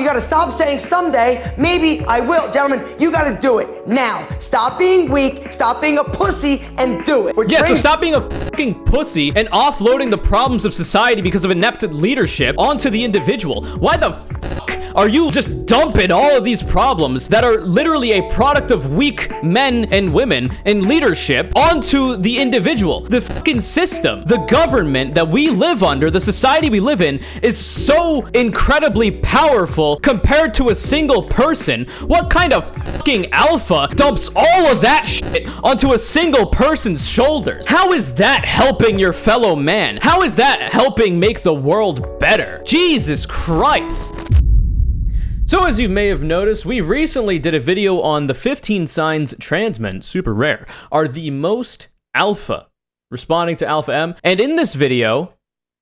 You gotta stop saying someday, maybe I will. Gentlemen, you gotta do it now. Stop being weak, stop being a pussy, and do it. Yeah, so stop being a fucking pussy and offloading the problems of society because of inept leadership onto the individual. Why the fuck are you just dumping all of these problems that are literally a product of weak men and women in leadership onto the individual? The fucking system, the government that we live under, the society we live in, is so incredibly powerful compared to a single person. What kind of fucking alpha dumps all of that shit onto a single person's shoulders? How is that helping your fellow man? How is that helping make the world better? Jesus Christ. So as you may have noticed, we recently did a video on the 15 signs trans men, super rare, are the most alpha, responding to Alpha M. And in this video,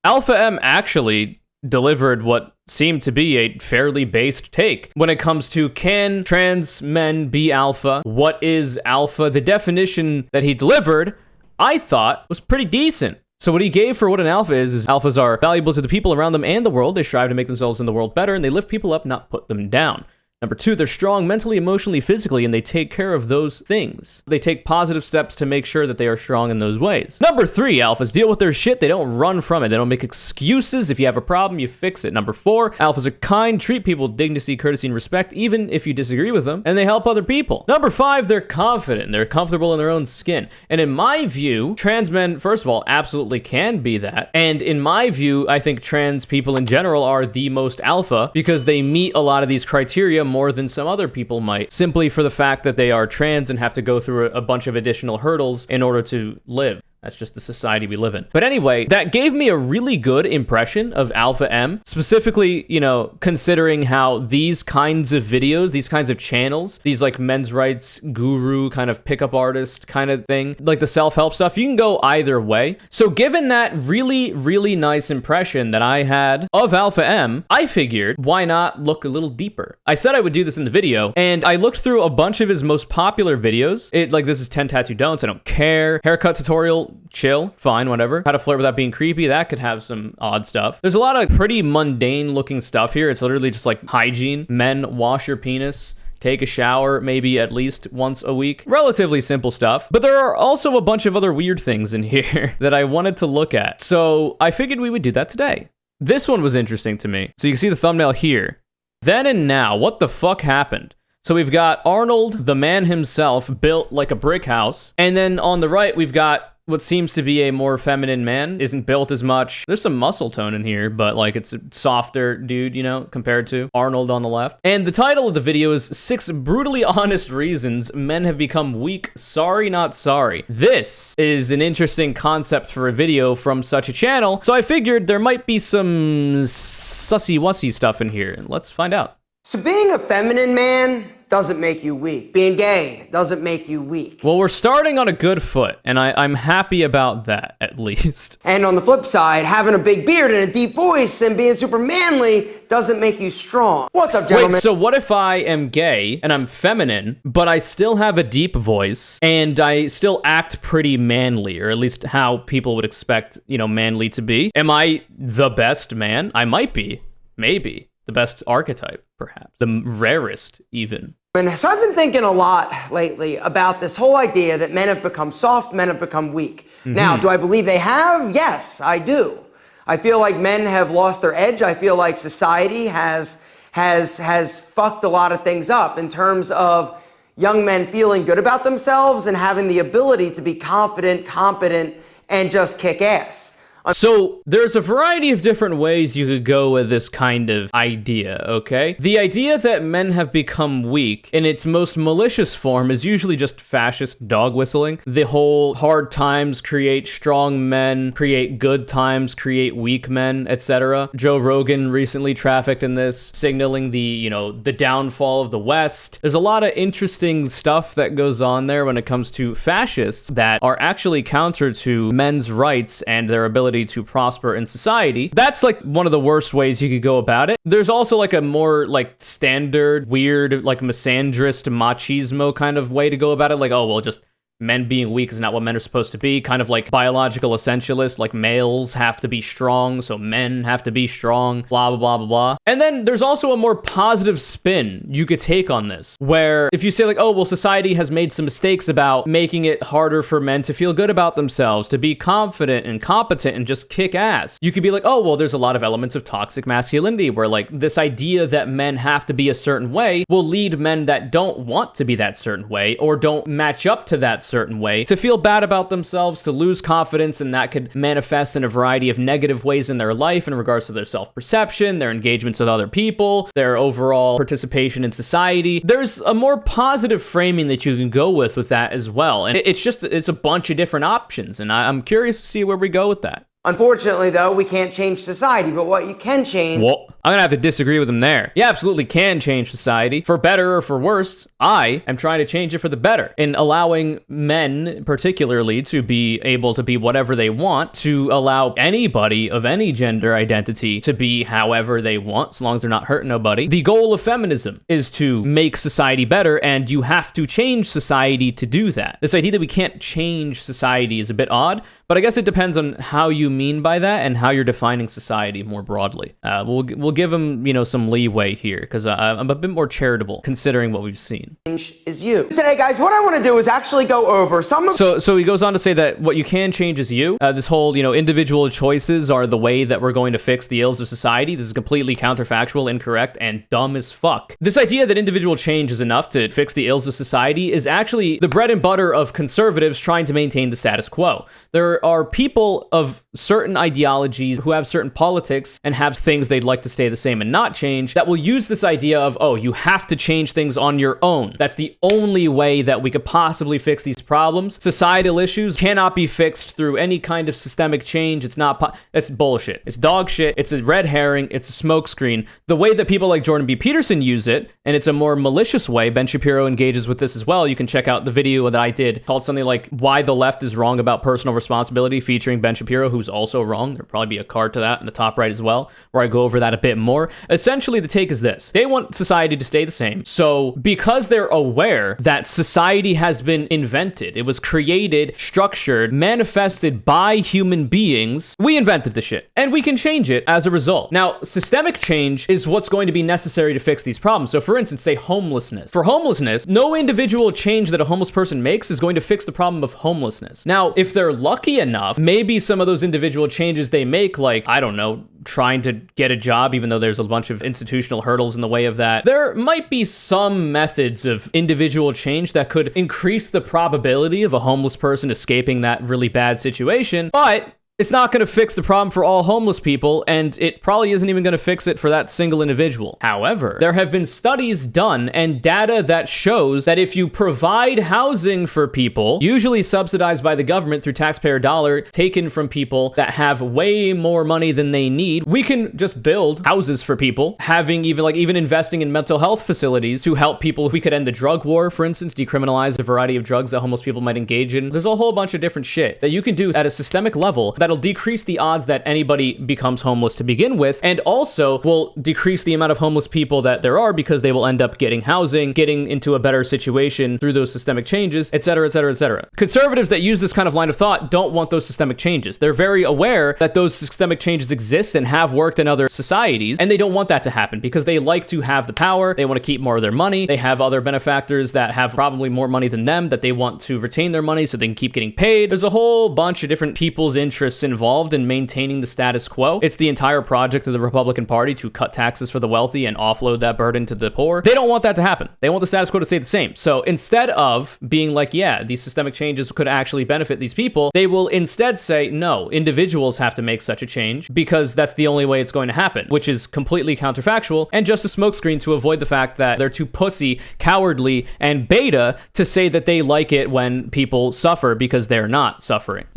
Alpha M actually delivered what seemed to be a fairly based take when it comes to, can trans men be alpha? What is alpha? The definition that he delivered, I thought, was pretty decent. So what he gave for what an alpha is alphas are valuable to the people around them and the world. They strive to make themselves and the world better, and they lift people up, not put them down. Number 2, they're strong mentally, emotionally, physically, and they take care of those things. They take positive steps to make sure that they are strong in those ways. Number 3, alphas deal with their shit. They don't run from it. They don't make excuses. If you have a problem, you fix it. Number 4, alphas are kind, treat people with dignity, courtesy, and respect, even if you disagree with them, and they help other people. Number 5, they're confident. They're comfortable in their own skin. And in my view, trans men, first of all, absolutely can be that. And in my view, I think trans people in general are the most alpha because they meet a lot of these criteria more than some other people might, simply for the fact that they are trans and have to go through a bunch of additional hurdles in order to live. That's just the society we live in. But anyway, that gave me a really good impression of Alpha M, specifically, you know, considering how these kinds of videos, these kinds of channels, these like men's rights guru kind of pickup artist kind of thing, like the self-help stuff, you can go either way. So given that really, really nice impression that I had of Alpha M, I figured, why not look a little deeper? I said I would do this in the video, and I looked through a bunch of his most popular videos. Like, this is 10 tattoo don'ts, I don't care. Haircut tutorial, chill, fine, whatever. How to flirt without being creepy, that could have some odd stuff. There's a lot of pretty mundane looking stuff here. It's literally just like hygiene. Men, wash your penis. Take a shower maybe at least once a week. Relatively simple stuff. But there are also a bunch of other weird things in here that I wanted to look at. So I figured we would do that today. This one was interesting to me. So you can see the thumbnail here. Then and now, what the fuck happened? So we've got Arnold, the man himself, built like a brick house. And then on the right, we've got what seems to be a more feminine man, isn't built as much. There's some muscle tone in here, but like it's a softer dude, you know, compared to Arnold on the left. And the title of the video is 6 Brutally Honest Reasons Men Have Become Weak, Sorry Not Sorry. This is an interesting concept for a video from such a channel, so I figured there might be some sussy-wussy stuff in here. Let's find out. So being a feminine man doesn't make you weak. Being gay doesn't make you weak. Well, we're starting on a good foot, and I'm happy about that, at least. And on the flip side, having a big beard and a deep voice and being super manly doesn't make you strong. What's up, gentlemen? Wait, so what if I am gay and I'm feminine, but I still have a deep voice and I still act pretty manly, or at least how people would expect, you know, manly to be? Am I the best man? I might be. Maybe. The best archetype, perhaps. The rarest, even. And so I've been thinking a lot lately about this whole idea that men have become soft, men have become weak. Now, do I believe they have? Yes, I do. I feel like men have lost their edge. I feel like society has fucked a lot of things up in terms of young men feeling good about themselves and having the ability to be confident, competent, and just kick ass. So there's a variety of different ways you could go with this kind of idea, okay? The idea that men have become weak in its most malicious form is usually just fascist dog whistling. The whole hard times create strong men, create good times, create weak men, etc. Joe Rogan recently trafficked in this, signaling the, you know, the downfall of the West. There's a lot of interesting stuff that goes on there when it comes to fascists that are actually counter to men's rights and their ability to prosper in society. That's like one of the worst ways you could go about it. There's also like a more like standard, weird, like misandrist machismo kind of way to go about it. Like, oh, well, just men being weak is not what men are supposed to be, kind of like biological essentialists, like males have to be strong, so men have to be strong, blah, blah, blah, blah, blah. And then there's also a more positive spin you could take on this, where if you say like, oh, well, society has made some mistakes about making it harder for men to feel good about themselves, to be confident and competent and just kick ass. You could be like, oh, well, there's a lot of elements of toxic masculinity where like this idea that men have to be a certain way will lead men that don't want to be that certain way or don't match up to that certain way to feel bad about themselves, to lose confidence, and that could manifest in a variety of negative ways in their life in regards to their self-perception, their engagements with other people, their overall participation in society. There's a more positive framing that you can go with that as well. And it's a bunch of different options, and I'm curious to see where we go with that. Unfortunately, though, we can't change society, but what you can change... Well, I'm gonna have to disagree with him there. You absolutely can change society, for better or for worse. I am trying to change it for the better, in allowing men, particularly, to be able to be whatever they want, to allow anybody of any gender identity to be however they want, as long as they're not hurting nobody. The goal of feminism is to make society better, and you have to change society to do that. This idea that we can't change society is a bit odd, but I guess it depends on how you mean by that and how you're defining society more broadly. We'll give him, some leeway here, because I'm a bit more charitable considering what we've seen. Is you. Today, guys, what I want to do is actually go over some of... So he goes on to say that what you can change is you. This whole, individual choices are the way that we're going to fix the ills of society. This is completely counterfactual, incorrect, and dumb as fuck. This idea that individual change is enough to fix the ills of society is actually the bread and butter of conservatives trying to maintain the status quo. There are people of certain ideologies who have certain politics and have things they'd like to stay the same and not change that will use this idea of, oh, you have to change things on your own. That's the only way that we could possibly fix these problems. Societal issues cannot be fixed through any kind of systemic change. It's bullshit. It's dog shit. It's a red herring. It's a smokescreen. The way that people like Jordan B. Peterson use it, and it's a more malicious way, Ben Shapiro engages with this as well. You can check out the video that I did called something like Why the Left is Wrong About Personal Responsibility, featuring Ben Shapiro, who's also wrong. There'll probably be a card to that in the top right as well, where I go over that a bit more. Essentially, the take is this. They want society to stay the same. So because they're aware that society has been invented, it was created, structured, manifested by human beings, we invented the shit. And we can change it as a result. Now, systemic change is what's going to be necessary to fix these problems. So for instance, say homelessness. For homelessness, no individual change that a homeless person makes is going to fix the problem of homelessness. Now, if they're lucky enough, maybe some of those individual changes they make, like, I don't know, trying to get a job, even though there's a bunch of institutional hurdles in the way of that, there might be some methods of individual change that could increase the probability of a homeless person escaping that really bad situation, but it's not going to fix the problem for all homeless people, and it probably isn't even going to fix it for that single individual. However, there have been studies done and data that shows that if you provide housing for people, usually subsidized by the government through taxpayer dollar, taken from people that have way more money than they need, we can just build houses for people, having even investing in mental health facilities to help people. We could end the drug war, for instance, decriminalize a variety of drugs that homeless people might engage in. There's a whole bunch of different shit that you can do at a systemic level that'll decrease the odds that anybody becomes homeless to begin with, and also will decrease the amount of homeless people that there are because they will end up getting housing, getting into a better situation through those systemic changes, etc., etc., etc. Conservatives that use this kind of line of thought don't want those systemic changes. They're very aware that those systemic changes exist and have worked in other societies, and they don't want that to happen because they like to have the power, they want to keep more of their money, they have other benefactors that have probably more money than them that they want to retain their money so they can keep getting paid. There's a whole bunch of different people's interests involved in maintaining the status quo. It's the entire project of the Republican Party to cut taxes for the wealthy and offload that burden to the poor. They don't want that to happen. They want the status quo to stay the same. So instead of being like, yeah, these systemic changes could actually benefit these people, they will instead say, no, individuals have to make such a change because that's the only way it's going to happen, which is completely counterfactual and just a smokescreen to avoid the fact that they're too pussy, cowardly, and beta to say that they like it when people suffer because they're not suffering,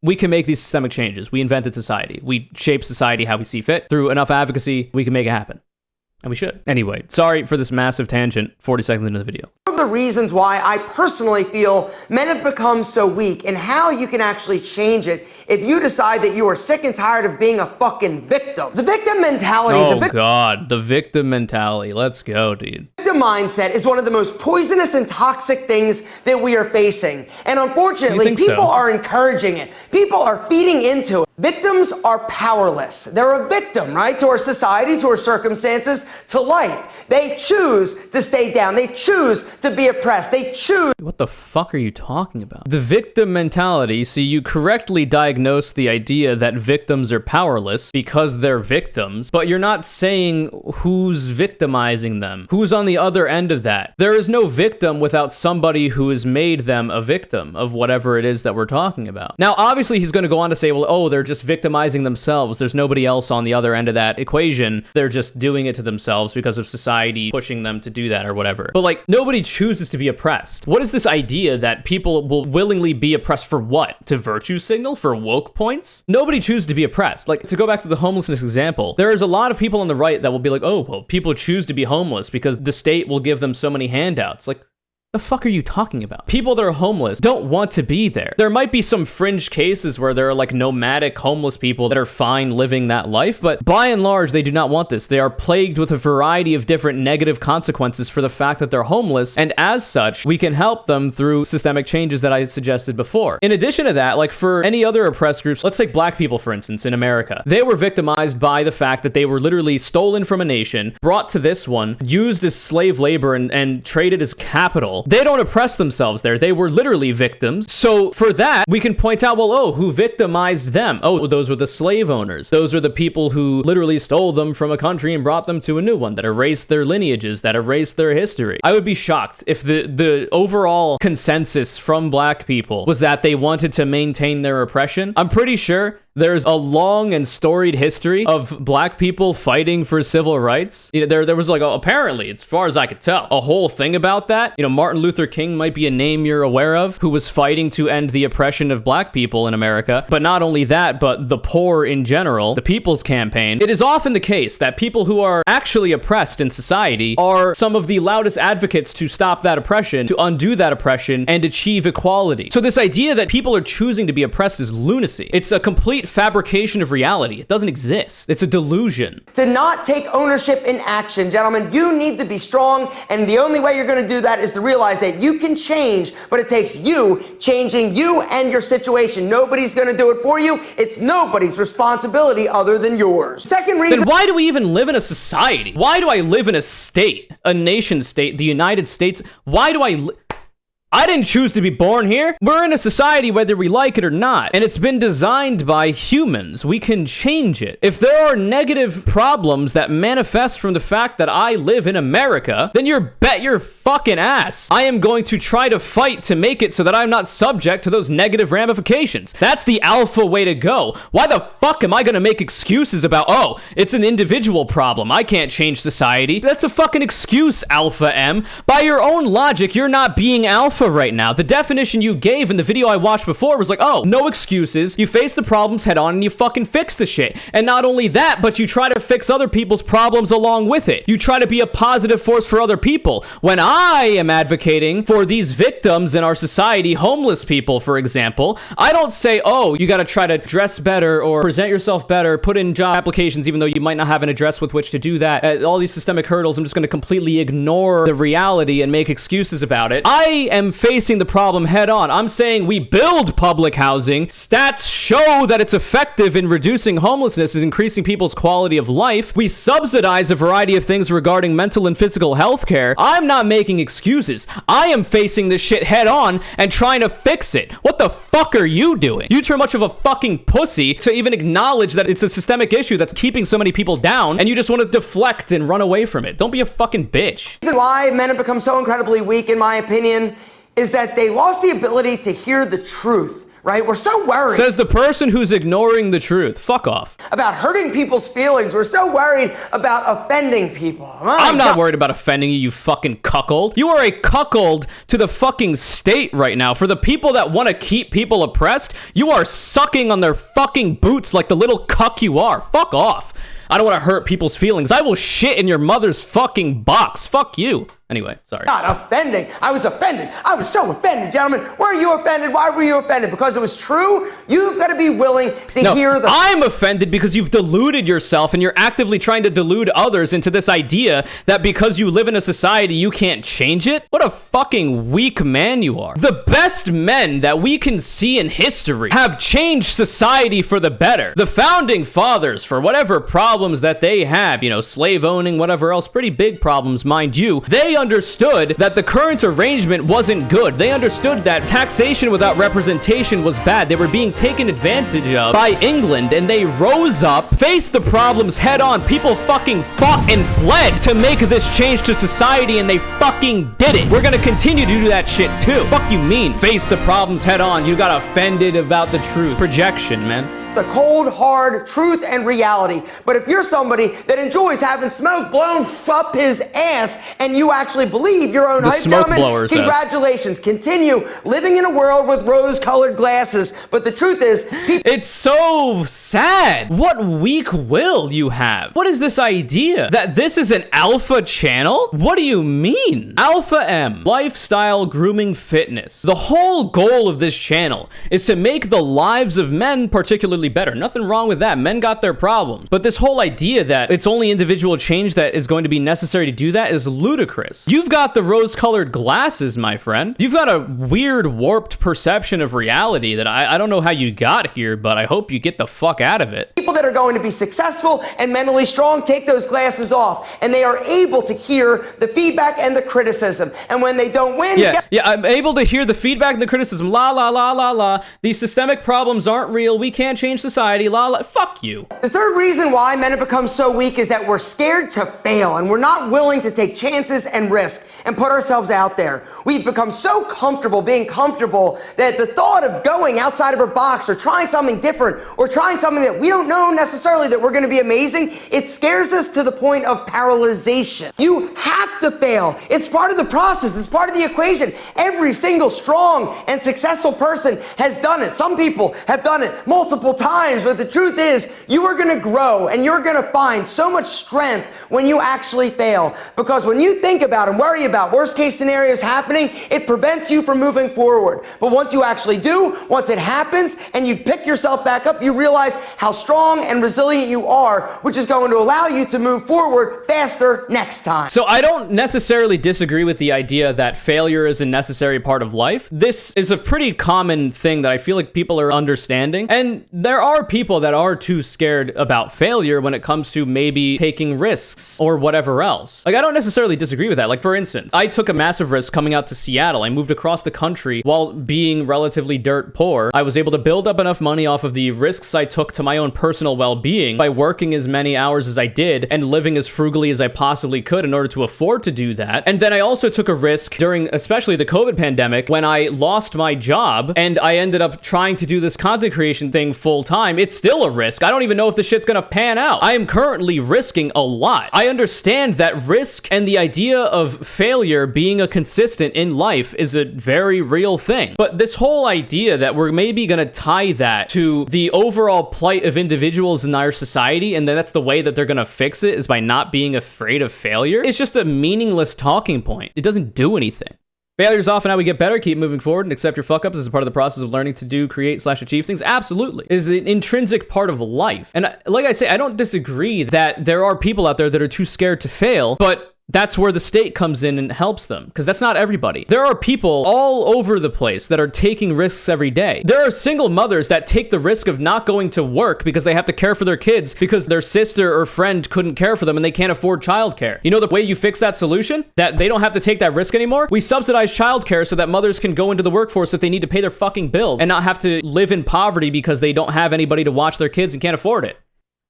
We can make these systemic changes. We invented society. We shape society how we see fit. Through enough advocacy, we can make it happen. And we should. Anyway, sorry for this massive tangent, 40 seconds into the video. One of the reasons why I personally feel men have become so weak and how you can actually change it if you decide that you are sick and tired of being a fucking victim. The victim mentality. Oh God, the victim mentality. Let's go, dude. The victim mindset is one of the most poisonous and toxic things that we are facing. And unfortunately, people are encouraging it. People are feeding into it. Victims are powerless. They're a victim, right? To our society, to our circumstances, to life. They choose to stay down. They choose to be oppressed. They choose. What the fuck are you talking about? The victim mentality, so you correctly diagnose the idea that victims are powerless because they're victims, but you're not saying who's victimizing them. Who's on the other end of that? There is no victim without somebody who has made them a victim of whatever it is that we're talking about. Now, obviously, he's going to go on to say, well, oh, they're just victimizing themselves. There's nobody else on the other end of that equation. They're just doing it to themselves because of society pushing them to do that or whatever. But like, nobody chooses to be oppressed. What is this idea that people will willingly be oppressed for what? To virtue signal? For woke points? Nobody chooses to be oppressed. Like, to go back to the homelessness example, there's a lot of people on the right that will be like, oh, well, people choose to be homeless because the state will give them so many handouts. Like, the fuck are you talking about? People that are homeless don't want to be there. There might be some fringe cases where there are like nomadic homeless people that are fine living that life, but by and large, they do not want this. They are plagued with a variety of different negative consequences for the fact that they're homeless, and as such, we can help them through systemic changes that I suggested before. In addition to that, like for any other oppressed groups, let's take black people, for instance, in America. They were victimized by the fact that they were literally stolen from a nation, brought to this one, used as slave labor and traded as capital. They don't oppress themselves there. They were literally victims. So for that, we can point out, well, oh, who victimized them? Oh, those were the slave owners. Those are the people who literally stole them from a country and brought them to a new one, that erased their lineages, that erased their history. I would be shocked if the overall consensus from black people was that they wanted to maintain their oppression. I'm pretty sure there's a long and storied history of black people fighting for civil rights. You know, there was like, apparently, as far as I could tell, a whole thing about that. You know, Martin Luther King might be a name you're aware of, who was fighting to end the oppression of black people in America. But not only that, but the poor in general, the People's Campaign. It is often the case that people who are actually oppressed in society are some of the loudest advocates to stop that oppression, to undo that oppression, and achieve equality. So this idea that people are choosing to be oppressed is lunacy. It's a complete fabrication of reality. It doesn't exist. It's a delusion. To not take ownership in action, gentlemen, you need to be strong, and the only way you're going to do that is to realize that you can change, but it takes you changing you and your situation. Nobody's going to do it for you. It's nobody's responsibility other than yours. Second reason. Then why do we even live in a society? Why do I live in a state, a nation state, the United States? Why do I didn't choose to be born here. We're in a society whether we like it or not, and it's been designed by humans. We can change it. If there are negative problems that manifest from the fact that I live in America, then you bet your fucking ass I am going to try to fight to make it so that I'm not subject to those negative ramifications. That's the alpha way to go. Why the fuck am I gonna make excuses about, oh, it's an individual problem, I can't change society? That's a fucking excuse, Alpha M. By your own logic, you're not being alpha right now. The definition you gave in the video I watched before was like, oh, no excuses. You face the problems head on and you fucking fix the shit. And not only that, but you try to fix other people's problems along with it. You try to be a positive force for other people. When I am advocating for these victims in our society, homeless people, for example, I don't say, oh, you gotta try to dress better or present yourself better, put in job applications even though you might not have an address with which to do that. All these systemic hurdles, I'm just gonna completely ignore the reality and make excuses about it. I am facing the problem head on. I'm saying we build public housing. Stats show that it's effective in reducing homelessness and increasing people's quality of life. We subsidize a variety of things regarding mental and physical health care. I'm not making excuses. I am facing this shit head on and trying to fix it. What the fuck are you doing? You too much of a fucking pussy to even acknowledge that it's a systemic issue that's keeping so many people down, and you just want to deflect and run away from it. Don't be a fucking bitch. The reason why men have become so incredibly weak, in my opinion, is that they lost the ability to hear the truth, right? We're so worried. Says the person who's ignoring the truth. Fuck off. About hurting people's feelings. We're so worried about offending people. I'm not worried about offending you, you fucking cuckold. You are a cuckold to the fucking state right now. For the people that want to keep people oppressed, you are sucking on their fucking boots like the little cuck you are. Fuck off. I don't want to hurt people's feelings. I will shit in your mother's fucking box. Fuck you. Anyway, sorry. Not offending. I was offended. I was so offended, gentlemen. Were you offended? Why were you offended? Because it was true? You've got to be willing to hear the... I'm offended because you've deluded yourself and you're actively trying to delude others into this idea that because you live in a society, you can't change it? What a fucking weak man you are. The best men that we can see in history have changed society for the better. The founding fathers, for whatever problems that they have, you know, slave owning, whatever else, pretty big problems, mind you, they understood that the current arrangement wasn't good. They understood that taxation without representation was bad. They were being taken advantage of by England, and they rose up, faced the problems head on. People fucking fought and bled to make this change to society, and they fucking did it. We're gonna continue to do that shit too. Fuck you mean? Face the problems head on. You got offended about the truth. Projection, man. The cold, hard truth and reality. But if you're somebody that enjoys having smoke blown up his ass and you actually believe your own hype, gentlemen, congratulations. Continue living in a world with rose-colored glasses. But the truth is, people... It's so sad. What weak will you have? What is this idea that this is an alpha channel? What do you mean? Alpha M, lifestyle, grooming, fitness. The whole goal of this channel is to make the lives of men particularly better. Nothing wrong with that. Men got their problems. But this whole idea that it's only individual change that is going to be necessary to do that is ludicrous. You've got the rose-colored glasses, my friend. You've got a weird, warped perception of reality that I don't know how you got here, but I hope you get the fuck out of it. People that are going to be successful and mentally strong take those glasses off, and they are able to hear the feedback and the criticism. And when they don't win... Yeah, I'm able to hear the feedback and the criticism. La, la, la, la, la. These systemic problems aren't real. We can't change society, la la, fuck you. The third reason why men have become so weak is that we're scared to fail and we're not willing to take chances and risk and put ourselves out there. We've become so comfortable being comfortable that the thought of going outside of our box or trying something different or trying something that we don't know necessarily that we're going to be amazing, it scares us to the point of paralyzation. You have to fail. It's part of the process. It's part of the equation. Every single strong and successful person has done it. Some people have done it multiple times, but the truth is you are going to grow and you're going to find so much strength when you actually fail, because when you think about and worry about worst case scenarios happening, it prevents you from moving forward. But once you actually do, once it happens and you pick yourself back up, you realize how strong and resilient you are, which is going to allow you to move forward faster next time. So I don't necessarily disagree with the idea that failure is a necessary part of life. This is a pretty common thing that I feel like people are understanding, and there are people that are too scared about failure when it comes to maybe taking risks or whatever else. Like, I don't necessarily disagree with that. Like, for instance, I took a massive risk coming out to Seattle. I moved across the country while being relatively dirt poor. I was able to build up enough money off of the risks I took to my own personal well-being by working as many hours as I did and living as frugally as I possibly could in order to afford to do that. And then I also took a risk during especially the COVID pandemic when I lost my job and I ended up trying to do this content creation thing full time. It's still a risk. I don't even know if this shit's gonna pan out. I am currently risking a lot. I understand that risk and the idea of failure being a consistent in life is a very real thing. But this whole idea that we're maybe gonna tie that to the overall plight of individuals in our society and that's the way that they're gonna fix it is by not being afraid of failure, it's just a meaningless talking point. It doesn't do anything. Failure is often how we get better. Keep moving forward and accept your fuck-ups as a part of the process of learning to do, create, / achieve things. Absolutely. It is an intrinsic part of life. And like I say, I don't disagree that there are people out there that are too scared to fail, but that's where the state comes in and helps them, because that's not everybody. There are people all over the place that are taking risks every day. There are single mothers that take the risk of not going to work because they have to care for their kids because their sister or friend couldn't care for them and they can't afford childcare. You know the way you fix that solution? That they don't have to take that risk anymore? We subsidize childcare so that mothers can go into the workforce if they need to pay their fucking bills and not have to live in poverty because they don't have anybody to watch their kids and can't afford it.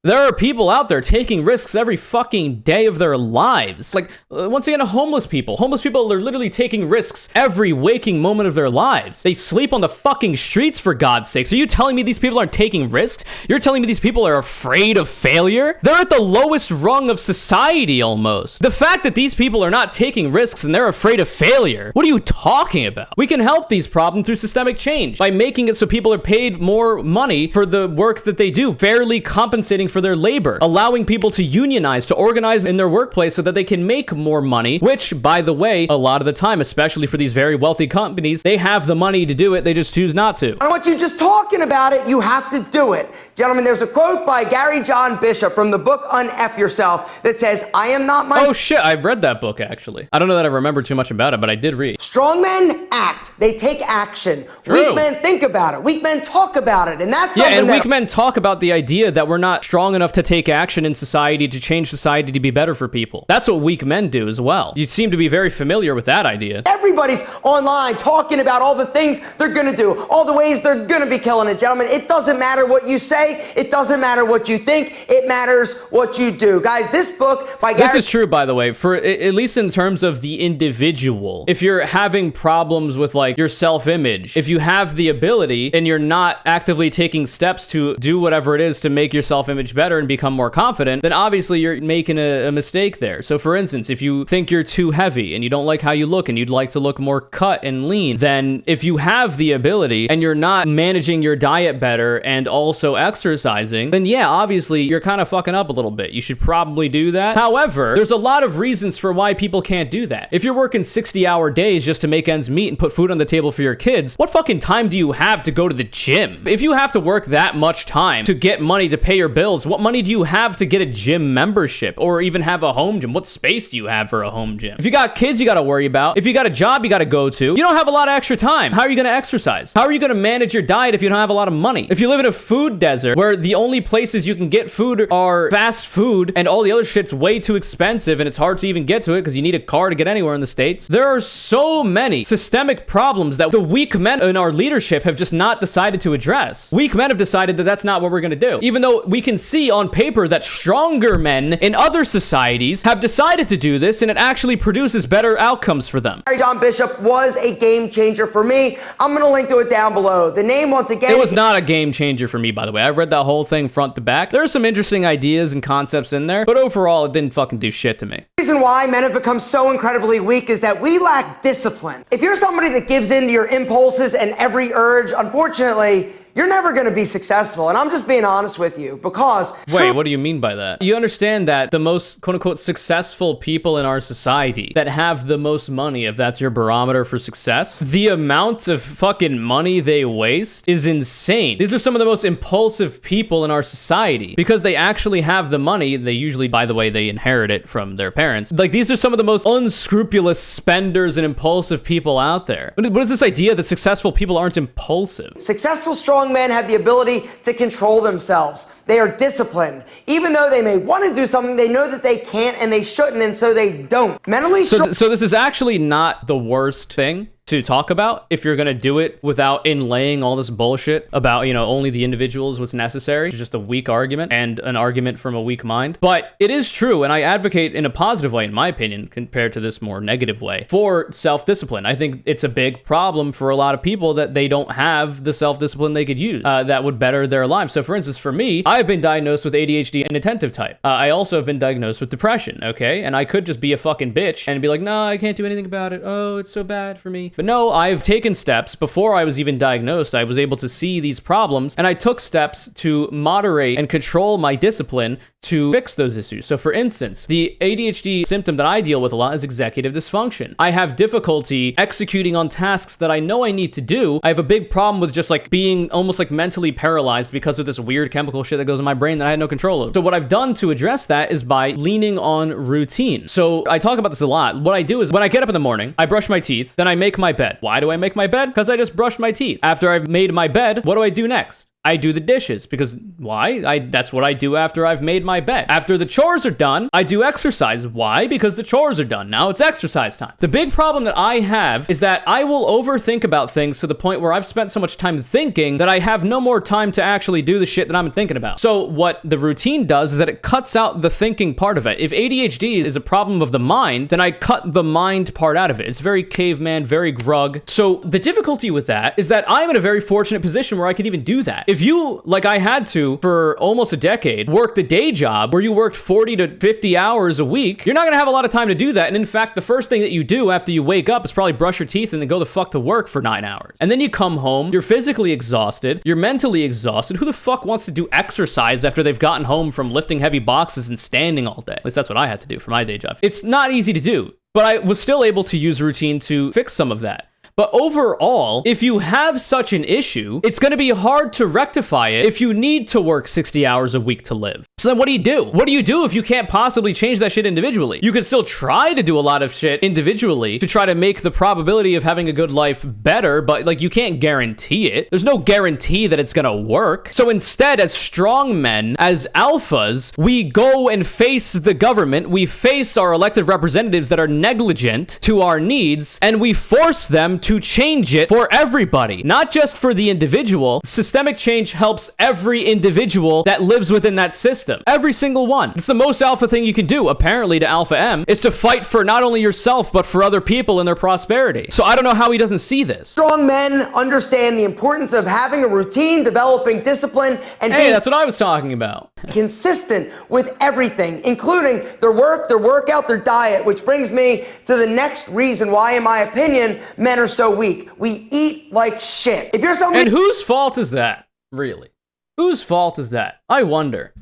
There are people out there taking risks every fucking day of their lives. Like, once again, homeless people. Homeless people are literally taking risks every waking moment of their lives. They sleep on the fucking streets, for God's sakes. Are you telling me these people aren't taking risks? You're telling me these people are afraid of failure? They're at the lowest rung of society, almost. The fact that these people are not taking risks and they're afraid of failure, what are you talking about? We can help these problems through systemic change by making it so people are paid more money for the work that they do, fairly compensating paying for their labor, allowing people to unionize, to organize in their workplace so that they can make more money, which, by the way, a lot of the time, especially for these very wealthy companies, they have the money to do it, they just choose not to. I don't want you just talking about it, you have to do it. Gentlemen, there's a quote by Gary John Bishop from the book Un-F Yourself that says, I am not my... Oh shit, I've read that book actually. I don't know that I remember too much about it, but I did read. Strong men act, they take action. True. Weak men think about it. Weak men talk about it. And that's Yeah, something and that... weak men talk about the idea that we're not strong enough to take action in society to change society to be better for people. That's what weak men do as well. You seem to be very familiar with that idea. Everybody's online talking about all the things they're gonna do, all the ways they're gonna be killing it, gentlemen. It doesn't matter what you say, it doesn't matter what you think, it matters what you do. Guys, this book by Gary... This is true, by the way, for at least in terms of the individual. If you're having problems with like your self-image, if you have the ability and you're not actively taking steps to do whatever it is to make your self-image better and become more confident, then obviously you're making a mistake there. So for instance, if you think you're too heavy and you don't like how you look and you'd like to look more cut and lean, then if you have the ability and you're not managing your diet better and also exercising, then yeah, obviously you're kind of fucking up a little bit. You should probably do that. However, there's a lot of reasons for why people can't do that. If you're working 60-hour days just to make ends meet and put food on the table for your kids, what fucking time do you have to go to the gym? If you have to work that much time to get money to pay your bills, what money do you have to get a gym membership or even have a home gym? What space do you have for a home gym? If you got kids you got to worry about, if you got a job you got to go to, you don't have a lot of extra time. How are you going to exercise? How are you going to manage your diet if you don't have a lot of money? If you live in a food desert where the only places you can get food are fast food and all the other shit's way too expensive and it's hard to even get to it because you need a car to get anywhere in the States, there are so many systemic problems that the weak men in our leadership have just not decided to address. Weak men have decided that that's not what we're going to do. Even though we can see on paper that stronger men in other societies have decided to do this and it actually produces better outcomes for them. Gary John Bishop was a game changer for me. I'm going to link to it down below. The name, once again... It was not a game changer for me, by the way. I read that whole thing front to back. There are some interesting ideas and concepts in there, but overall, it didn't fucking do shit to me. The reason why men have become so incredibly weak is that we lack discipline. If you're somebody that gives in to your impulses and every urge, unfortunately, you're never going to be successful. And I'm just being honest with you because... Wait, what do you mean by that? You understand that the most quote-unquote successful people in our society that have the most money, if that's your barometer for success, the amount of fucking money they waste is insane. These are some of the most impulsive people in our society because they actually have the money. They usually, by the way, they inherit it from their parents. Like, these are some of the most unscrupulous spenders and impulsive people out there. What is this idea that successful people aren't impulsive? Successful, strong men have the ability to control themselves. They are disciplined. Even though they may want to do something, they know that they can't and they shouldn't, and so they don't. Mentally strong. So this is actually not the worst thing to talk about if you're gonna do it without inlaying all this bullshit about, you know, only the individual is what's necessary. It's just a weak argument and an argument from a weak mind. But it is true, and I advocate in a positive way, in my opinion, compared to this more negative way, for self-discipline. I think it's a big problem for a lot of people that they don't have the self-discipline they could use that would better their lives. So for instance, for me, I've been diagnosed with ADHD and attentive type. I also have been diagnosed with depression, okay? And I could just be a fucking bitch and be like, no, I can't do anything about it. Oh, it's so bad for me. But no, I've taken steps. Before I was even diagnosed, I was able to see these problems, and I took steps to moderate and control my discipline to fix those issues. So for instance, the ADHD symptom that I deal with a lot is executive dysfunction. I have difficulty executing on tasks that I know I need to do. I have a big problem with just like being almost like mentally paralyzed because of this weird chemical shit that goes in my brain that I had no control over. So what I've done to address that is by leaning on routine. So I talk about this a lot. What I do is when I get up in the morning, I brush my teeth, then I make my bed. Why do I make my bed? Because I just brushed my teeth. After I've made my bed, what do I do next? I do the dishes because why? That's what I do after I've made my bed. After the chores are done, I do exercise. Why? Because the chores are done. Now it's exercise time. The big problem that I have is that I will overthink about things to the point where I've spent so much time thinking that I have no more time to actually do the shit that I'm thinking about. So what the routine does is that it cuts out the thinking part of it. If ADHD is a problem of the mind, then I cut the mind part out of it. It's very caveman, very grug. So the difficulty with that is that I'm in a very fortunate position where I can even do that. If If you, like I had to for almost a decade, worked a day job where you worked 40 to 50 hours a week, you're not gonna have a lot of time to do that. And in fact, the first thing that you do after you wake up is probably brush your teeth and then go the fuck to work for 9 hours. And then you come home, you're physically exhausted, you're mentally exhausted. Who the fuck wants to do exercise after they've gotten home from lifting heavy boxes and standing all day? At least that's what I had to do for my day job. It's not easy to do, but I was still able to use routine to fix some of that. But overall, if you have such an issue, it's going to be hard to rectify it if you need to work 60 hours a week to live. So then what do you do? What do you do if you can't possibly change that shit individually? You can still try to do a lot of shit individually to try to make the probability of having a good life better, but like you can't guarantee it. There's no guarantee that it's going to work. So instead, as strong men, as alphas, we go and face the government, we face our elected representatives that are negligent to our needs, and we force them to change it for everybody, not just for the individual. Systemic change helps every individual that lives within that system. Every single one. It's the most alpha thing you can do, apparently, to Alpha M, is to fight for not only yourself, but for other people and their prosperity. So I don't know how he doesn't see this. Strong men understand the importance of having a routine, developing discipline, and being that's what I was talking about. consistent with everything, including their work, their workout, their diet, which brings me to the next reason why, in my opinion, men are so weak. We eat like shit. If you're somebody— And whose fault is that? Really? Whose fault is that? I wonder.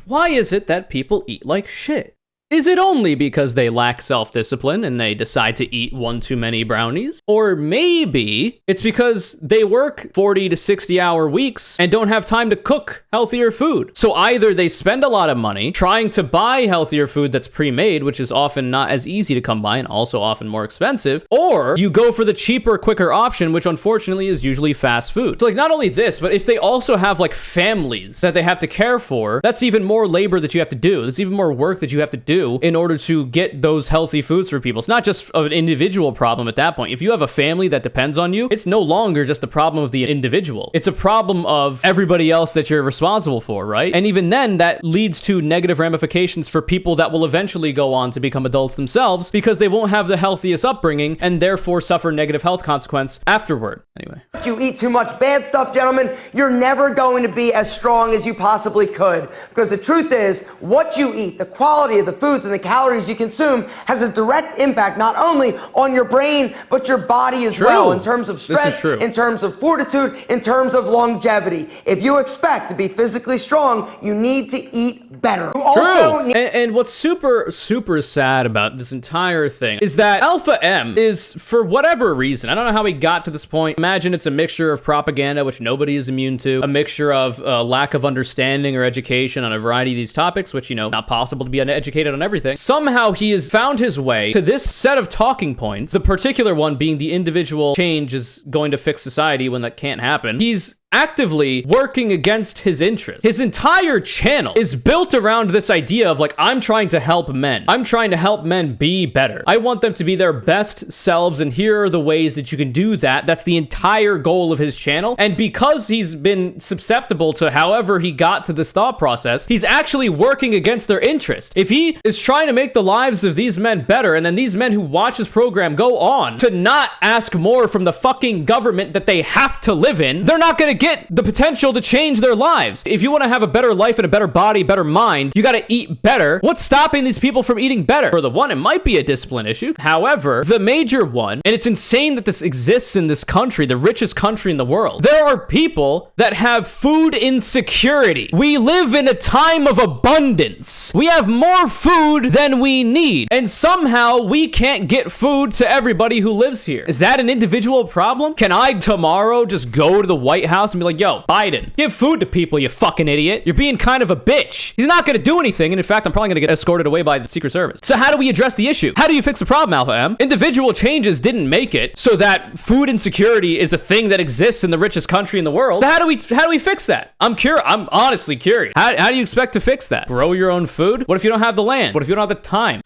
Why is it that people eat like shit? Is it only because they lack self-discipline and they decide to eat one too many brownies? Or maybe it's because they work 40 to 60-hour weeks and don't have time to cook healthier food. So either they spend a lot of money trying to buy healthier food that's pre-made, which is often not as easy to come by and also often more expensive, or you go for the cheaper, quicker option, which unfortunately is usually fast food. So like not only this, but if they also have like families that they have to care for, that's even more labor that you have to do. That's even more work that you have to do in order to get those healthy foods for people. It's not just an individual problem at that point. If you have a family that depends on you, it's no longer just the problem of the individual. It's a problem of everybody else that you're responsible for, right? And even then, that leads to negative ramifications for people that will eventually go on to become adults themselves because they won't have the healthiest upbringing and therefore suffer negative health consequence afterward. Anyway. If you eat too much bad stuff, gentlemen, you're never going to be as strong as you possibly could. Because the truth is, what you eat, the quality of the foods and the calories you consume has a direct impact not only on your brain, but your body as well, in terms of strength, in terms of fortitude, in terms of longevity. If you expect to be physically strong, you need to eat better. You also need— and what's super sad about this entire thing is that Alpha M is, for whatever reason, I don't know how he got to this point. Imagine it's a mixture of propaganda, which nobody is immune to, a mixture of lack of understanding or education on a variety of these topics, which, you know, not possible to be uneducated on everything. Somehow he has found his way to this set of talking points, the particular one being the individual change is going to fix society when that can't happen. He's actively working against his interests. His entire channel is built around this idea of like, I'm trying to help men. I'm trying to help men be better. I want them to be their best selves, and here are the ways that you can do that. That's the entire goal of his channel. And because he's been susceptible to however he got to this thought process, he's actually working against their interest. If he is trying to make the lives of these men better, and then these men who watch his program go on to not ask more from the fucking government that they have to live in, they're not gonna get the potential to change their lives. If you want to have a better life and a better body, better mind, you got to eat better. What's stopping these people from eating better? For the one, it might be a discipline issue. However, the major one, and it's insane that this exists in this country, the richest country in the world, there are people that have food insecurity. We live in a time of abundance. We have more food than we need, and somehow we can't get food to everybody who lives here. Is that an individual problem? Can I tomorrow just go to the White House and be like, yo, Biden, give food to people, you fucking idiot. You're being kind of a bitch. He's not going to do anything, and in fact, I'm probably going to get escorted away by the Secret Service. So how do we address the issue? How do you fix the problem, Alpha M? Individual changes didn't make it so that food insecurity is a thing that exists in the richest country in the world. So how do we fix that? I'm honestly curious. How do you expect to fix that? Grow your own food? What if you don't have the land? What if you don't have the time?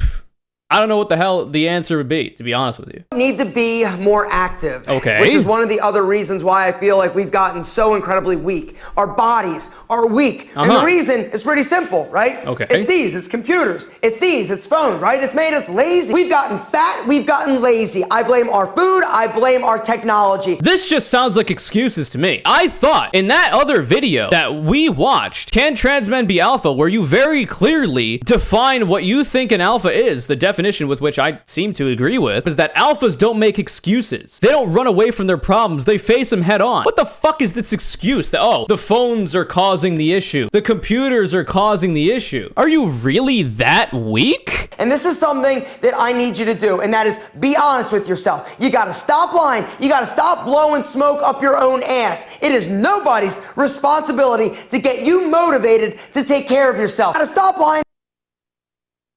I don't know what the hell the answer would be, to be honest with you. Need to be more active. Okay. Which is one of the other reasons why I feel like we've gotten so incredibly weak. Our bodies are weak. And the reason is pretty simple, right? Okay. It's these, it's computers. It's these, it's phones, right? It's made us lazy. We've gotten fat, we've gotten lazy. I blame our food, I blame our technology. This just sounds like excuses to me. I thought in that other video that we watched, Can Trans Men Be Alpha, where you very clearly define what you think an alpha is, the definition with which I seem to agree with, is that alphas don't make excuses. They don't run away from their problems, they face them head on. What the fuck is this excuse that, oh, the phones are causing the issue, the computers are causing the issue? Are you really that weak? And this is something that I need you to do, and that is be honest with yourself. You gotta stop lying. You gotta stop blowing smoke up your own ass. It is nobody's responsibility to get you motivated to take care of yourself. You gotta stop lying.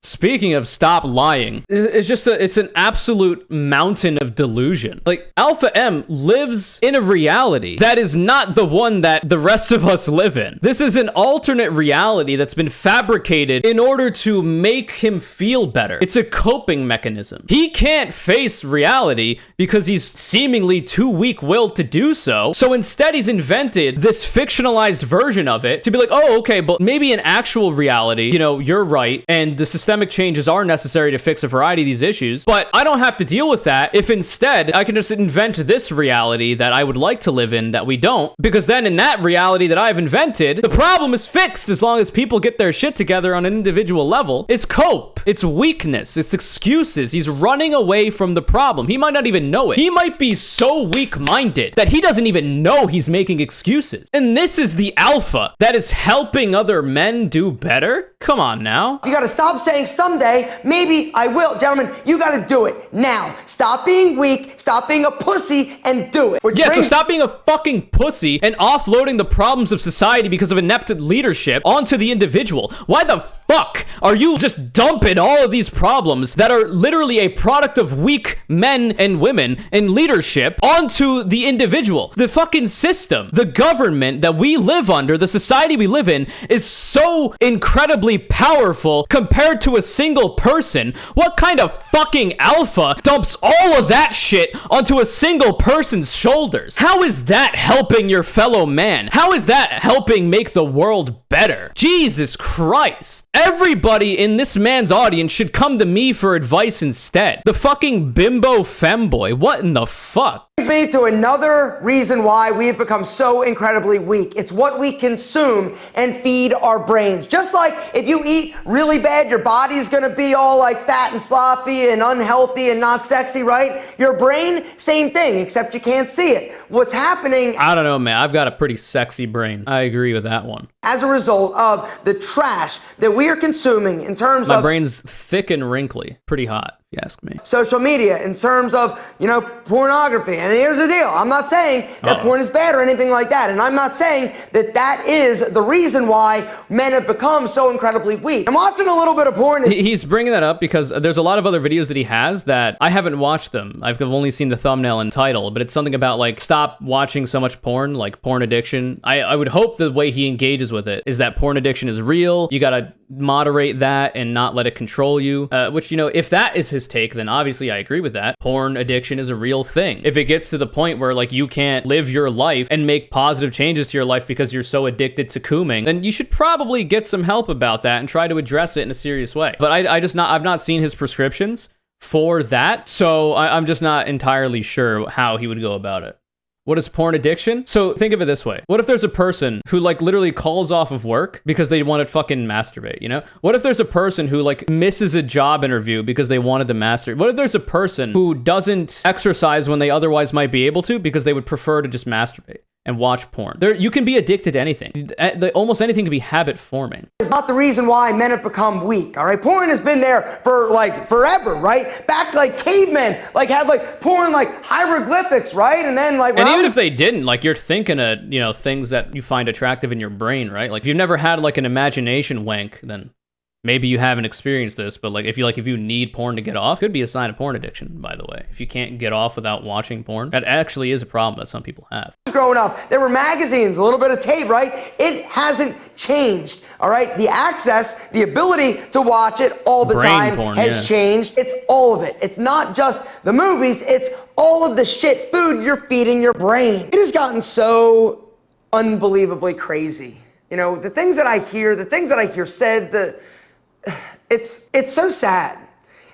Speaking of stop lying, it's an absolute mountain of delusion. Like, Alpha M lives in a reality that is not the one that the rest of us live in. This is an alternate reality that's been fabricated in order to make him feel better. It's a coping mechanism. He can't face reality because he's seemingly too weak-willed to do so. So instead, he's invented this fictionalized version of it to be like, oh, okay, but maybe in actual reality, you know, you're right, and the systemic changes are necessary to fix a variety of these issues, but I don't have to deal with that if instead I can just invent this reality that I would like to live in that we don't, because then in that reality that I've invented, the problem is fixed as long as people get their shit together on an individual level. It's cope, it's weakness, it's excuses. He's running away from the problem. He might not even know it. He might be so weak-minded that he doesn't even know he's making excuses. And this is the alpha that is helping other men do better? Come on now. You gotta stop saying someday, maybe I will. Gentlemen, you gotta do it now. Stop being weak, stop being a pussy, and do it. Yeah, so stop being a fucking pussy and offloading the problems of society because of inept leadership onto the individual. Why the fuck are you just dumping all of these problems that are literally a product of weak men and women in leadership onto the individual? The fucking system, the government that we live under, the society we live in, is so incredibly powerful compared to a single person. What kind of fucking alpha dumps all of that shit onto a single person's shoulders? How is that helping your fellow man? How is that helping make the world better? Jesus Christ. Everybody in this man's audience should come to me for advice instead. The fucking bimbo femboy. What in the fuck? Brings me to another reason why we've become so incredibly weak. It's what we consume and feed our brains. Just like if you eat really bad, your body's gonna be all like fat and sloppy and unhealthy and not sexy, right? Your brain, same thing, except you can't see it. What's happening? I don't know, man. I've got a pretty sexy brain. I agree with that one. As a result of the trash that we are consuming in terms of... My brain's thick and wrinkly. Pretty hot, if you ask me. Social media, in terms of, you know, pornography. And here's the deal. I'm not saying that porn is bad or anything like that. And I'm not saying that that is the reason why men have become so incredibly weak. I'm watching a little bit of porn. He's bringing that up because there's a lot of other videos that he has that I haven't watched them. I've only seen the thumbnail and title, but it's something about like, stop watching so much porn, like porn addiction. I would hope the way he engages with it is that porn addiction is real. You gotta moderate that and not let it control you, which, you know, if that is his take, then obviously I agree with that. Porn addiction is a real thing. If it gets to the point where like you can't live your life and make positive changes to your life because you're so addicted to cooming, then you should probably get some help about that and try to address it in a serious way. But I've not seen his prescriptions for that, so I'm just not entirely sure how he would go about it. What is porn addiction? So think of it this way. What if there's a person who like literally calls off of work because they want to fucking masturbate, you know? What if there's a person who like misses a job interview because they wanted to masturbate? What if there's a person who doesn't exercise when they otherwise might be able to because they would prefer to just masturbate and watch porn? You can be addicted to anything. Almost anything can be habit forming. It's not the reason why men have become weak, all right? Porn has been there for like forever, right? Back like cavemen, like had like porn like hieroglyphics, right? And then like... And even if they didn't, like you're thinking of, you know, things that you find attractive in your brain, right? Like if you've never had like an imagination wank, then Maybe you haven't experienced this, but like if you need porn to get off, it could be a sign of porn addiction, by the way. If you can't get off without watching porn, that actually is a problem that some people have. Growing up, there were magazines, a little bit of tape, right? It hasn't changed, all right? The access, the ability to watch it all the time has changed. It's all of it. It's not just the movies, it's all of the shit food you're feeding your brain. It has gotten so unbelievably crazy. You know, the things that I hear said, it's so sad.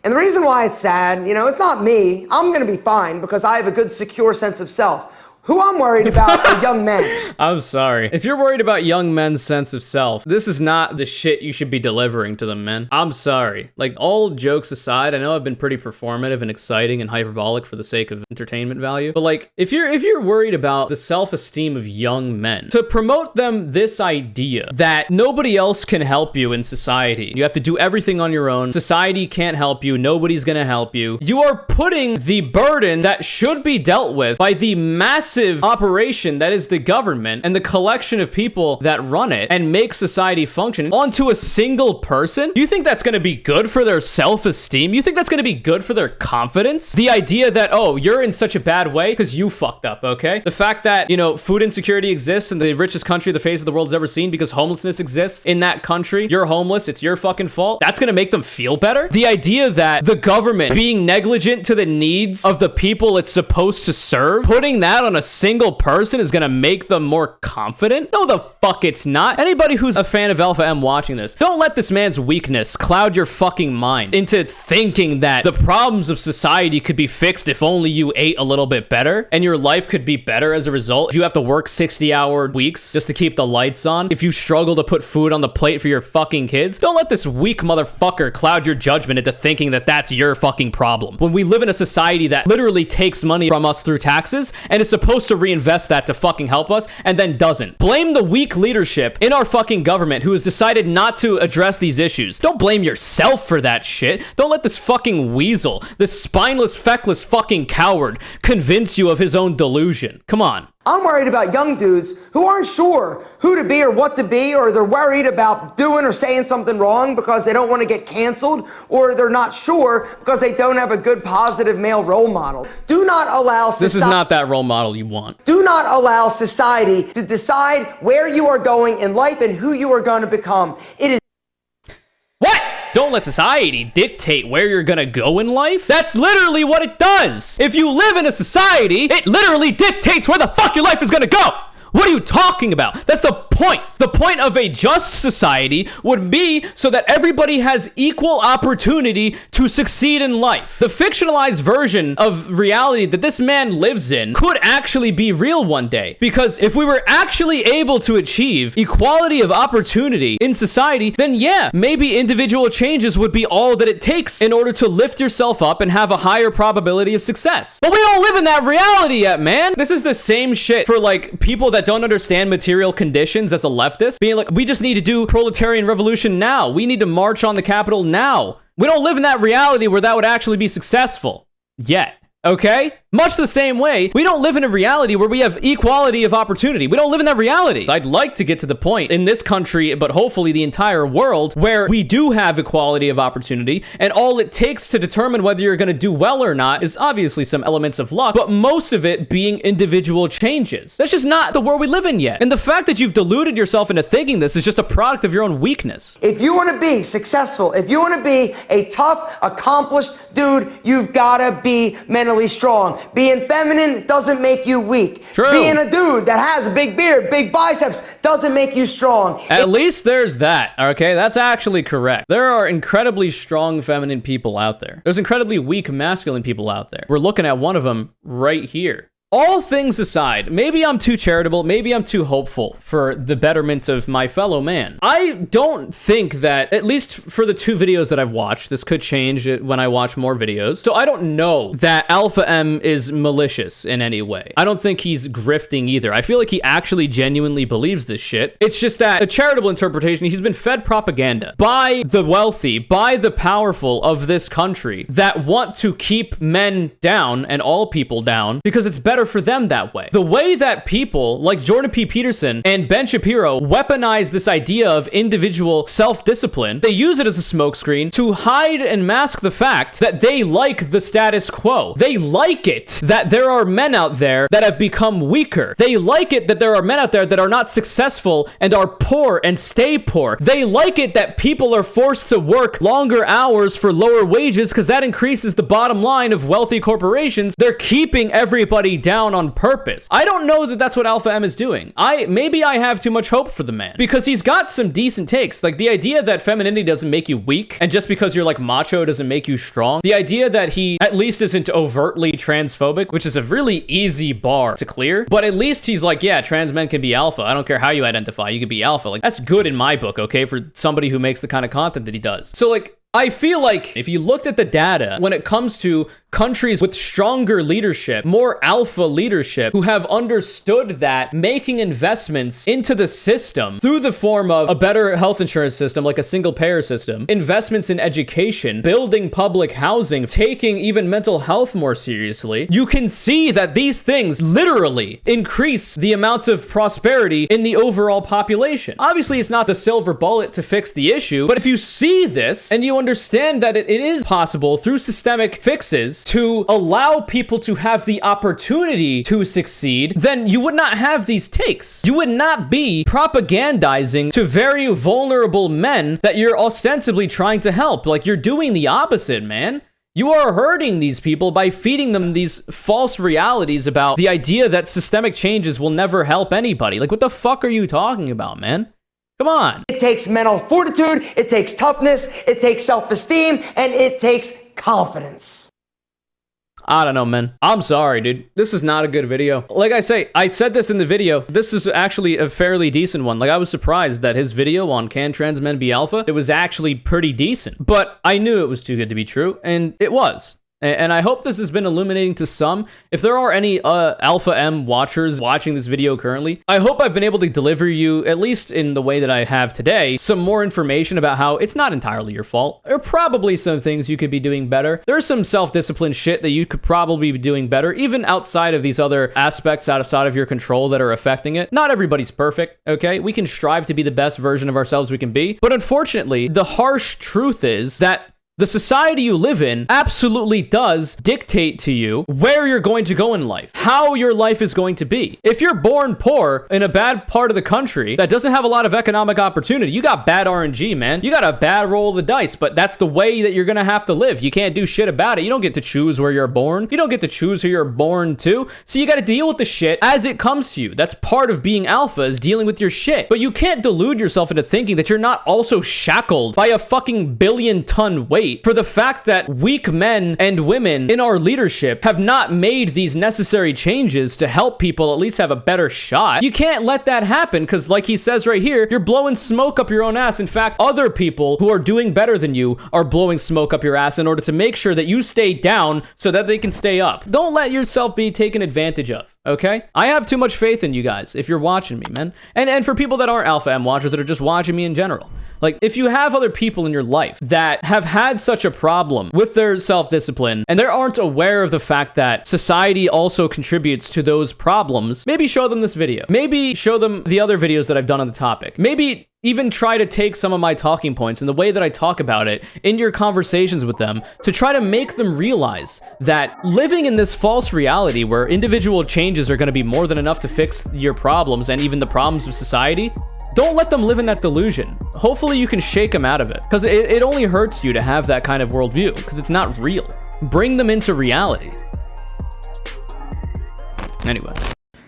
And the reason why it's sad, you know, it's not me. I'm going to be fine because I have a good, secure sense of self. Who I'm worried about are young men. I'm sorry. If you're worried about young men's sense of self, this is not the shit you should be delivering to them, men. I'm sorry. Like, all jokes aside, I know I've been pretty performative and exciting and hyperbolic for the sake of entertainment value, but like, if you're worried about the self-esteem of young men, to promote them this idea that nobody else can help you in society, you have to do everything on your own, society can't help you, nobody's gonna help you, you are putting the burden that should be dealt with by the massive operation that is the government and the collection of people that run it and make society function onto a single person. You think that's going to be good for their self-esteem? You think that's going to be good for their confidence? The idea that, oh, you're in such a bad way because you fucked up, okay? The fact that, you know, food insecurity exists in the richest country the face of the world's ever seen because homelessness exists in that country. You're homeless. It's your fucking fault. That's going to make them feel better? The idea that the government being negligent to the needs of the people it's supposed to serve, putting that on a single person is gonna make them more confident? No, the fuck it's not. Anybody who's a fan of Alpha M watching this, don't let this man's weakness cloud your fucking mind into thinking that the problems of society could be fixed if only you ate a little bit better and your life could be better as a result. If you have to work 60-hour weeks just to keep the lights on, if you struggle to put food on the plate for your fucking kids, don't let this weak motherfucker cloud your judgment into thinking that that's your fucking problem. When we live in a society that literally takes money from us through taxes and is supposed to reinvest that to fucking help us and then doesn't. Blame the weak leadership in our fucking government who has decided not to address these issues. Don't blame yourself for that shit. Don't let this fucking weasel, this spineless, feckless fucking coward convince you of his own delusion. Come on. I'm worried about young dudes who aren't sure who to be or what to be, or they're worried about doing or saying something wrong because they don't want to get canceled, or they're not sure because they don't have a good, positive male role model. Do not allow society... This is not that role model you want. Do not allow society to decide where you are going in life and who you are going to become. It is... What? Don't let society dictate where you're gonna go in life? That's literally what it does. If you live in a society, it literally dictates where the fuck your life is gonna go. What are you talking about? That's the point. The point of a just society would be so that everybody has equal opportunity to succeed in life. The fictionalized version of reality that this man lives in could actually be real one day. Because if we were actually able to achieve equality of opportunity in society, then yeah, maybe individual changes would be all that it takes in order to lift yourself up and have a higher probability of success. But we don't live in that reality yet, man. This is the same shit for like people that don't understand material conditions as a leftist, being like, we just need to do proletarian revolution now. We need to march on the Capitol now. We don't live in that reality where that would actually be successful yet. Okay? Much the same way, we don't live in a reality where we have equality of opportunity. We don't live in that reality. I'd like to get to the point in this country, but hopefully the entire world, where we do have equality of opportunity, and all it takes to determine whether you're gonna do well or not is obviously some elements of luck, but most of it being individual changes. That's just not the world we live in yet. And the fact that you've deluded yourself into thinking this is just a product of your own weakness. If you want to be successful, if you want to be a tough, accomplished dude, you've got to be mentally strong. Being feminine doesn't make you weak. True. Being a dude that has a big beard, big biceps, doesn't make you strong. At least there's that, okay? That's actually correct. There are incredibly strong feminine people out there. There's incredibly weak masculine people out there. We're looking at one of them right here. All things aside, maybe I'm too charitable, maybe I'm too hopeful for the betterment of my fellow man. I don't think that, at least for the 2 videos that I've watched, this could change when I watch more videos, so I don't know that Alpha M is malicious in any way. I don't think he's grifting either. I feel like he actually genuinely believes this shit. It's just that a charitable interpretation, he's been fed propaganda by the wealthy, by the powerful of this country that want to keep men down and all people down because it's better better for them that way. The way that people like Jordan P. Peterson and Ben Shapiro weaponize this idea of individual self-discipline, they use it as a smokescreen to hide and mask the fact that they like the status quo. They like it that there are men out there that have become weaker. They like it that there are men out there that are not successful and are poor and stay poor. They like it that people are forced to work longer hours for lower wages because that increases the bottom line of wealthy corporations. They're keeping everybody down on purpose. I don't know that that's what Alpha M is doing. Maybe I have too much hope for the man because he's got some decent takes. Like the idea that femininity doesn't make you weak and just because you're like macho doesn't make you strong. The idea that he at least isn't overtly transphobic, which is a really easy bar to clear, but at least he's like, yeah, trans men can be alpha. I don't care how you identify, you can be alpha. Like that's good in my book, okay, for somebody who makes the kind of content that he does. So like, I feel like if you looked at the data when it comes to countries with stronger leadership, more alpha leadership, who have understood that making investments into the system through the form of a better health insurance system, like a single payer system, investments in education, building public housing, taking even mental health more seriously, you can see that these things literally increase the amount of prosperity in the overall population. Obviously, it's not the silver bullet to fix the issue, but if you see this and you understand that it is possible through systemic fixes to allow people to have the opportunity to succeed, then you would not have these takes. You would not be propagandizing to very vulnerable men that you're ostensibly trying to help. Like, you're doing the opposite, man. You are hurting these people by feeding them these false realities about the idea that systemic changes will never help anybody. Like, what the fuck are you talking about, man? Come on. It takes mental fortitude, it takes toughness, it takes self-esteem, and it takes confidence. I don't know, man. I'm sorry, dude. This is not a good video. Like I say, I said this in the video. This is actually a fairly decent one. Like, I was surprised that his video on Can Trans Men Be Alpha, it was actually pretty decent. But I knew it was too good to be true, and it was. And I hope this has been illuminating to some. If there are any Alpha M watchers watching this video currently, I hope I've been able to deliver you, at least in the way that I have today, some more information about how it's not entirely your fault. There are probably some things you could be doing better. There's some self-discipline shit that you could probably be doing better, even outside of these other aspects outside of your control that are affecting it. Not everybody's perfect, okay? We can strive to be the best version of ourselves we can be. But unfortunately, the harsh truth is that the society you live in absolutely does dictate to you where you're going to go in life, how your life is going to be. If you're born poor in a bad part of the country that doesn't have a lot of economic opportunity, you got bad RNG, man. You got a bad roll of the dice, but that's the way that you're gonna have to live. You can't do shit about it. You don't get to choose where you're born. You don't get to choose who you're born to. So you gotta deal with the shit as it comes to you. That's part of being alpha, is dealing with your shit. But you can't delude yourself into thinking that you're not also shackled by a fucking billion-ton weight for the fact that weak men and women in our leadership have not made these necessary changes to help people at least have a better shot. You can't let that happen because, like he says right here, you're blowing smoke up your own ass. In fact, other people who are doing better than you are blowing smoke up your ass in order to make sure that you stay down so that they can stay up. Don't let yourself be taken advantage of, okay? I have too much faith in you guys if you're watching me, man. And for people that aren't Alpha M watchers that are just watching me in general. Like, if you have other people in your life that have had such a problem with their self-discipline and they aren't aware of the fact that society also contributes to those problems, maybe show them this video. Maybe show them the other videos that I've done on the topic. Maybe even try to take some of my talking points and the way that I talk about it in your conversations with them to try to make them realize that living in this false reality where individual changes are going to be more than enough to fix your problems and even the problems of society, don't let them live in that delusion. Hopefully you can shake them out of it, because it only hurts you to have that kind of worldview, because it's not real. Bring them into reality. Anyway.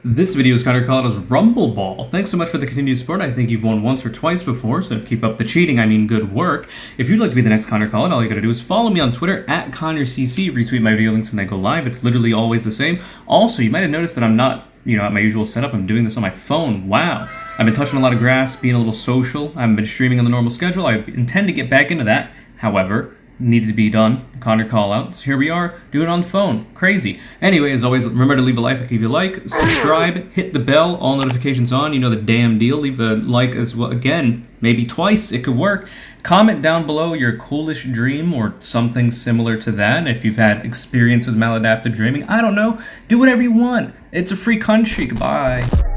This video is kind of called as Rumble Ball. Thanks so much for the continued support. I think you've won once or twice before, so keep up the cheating. I mean, good work. If you'd like to be the next Connor Call It, all you gotta do is follow me on Twitter at ConnorCC. Retweet my video links when they go live. It's literally always the same. Also, you might have noticed that I'm not, at my usual setup. I'm doing this on my phone. Wow. I've been touching a lot of grass, being a little social. I haven't been streaming on the normal schedule. I intend to get back into that. However, needed to be done. CONURE call outs. Here we are, doing it on the phone. Crazy. Anyway, as always, remember to leave a like if you like, subscribe, hit the bell, all notifications on, you know the damn deal. Leave a like as well, again, maybe twice, it could work. Comment down below your coolest dream or something similar to that. If you've had experience with maladaptive dreaming, I don't know. Do whatever you want. It's a free country. Goodbye.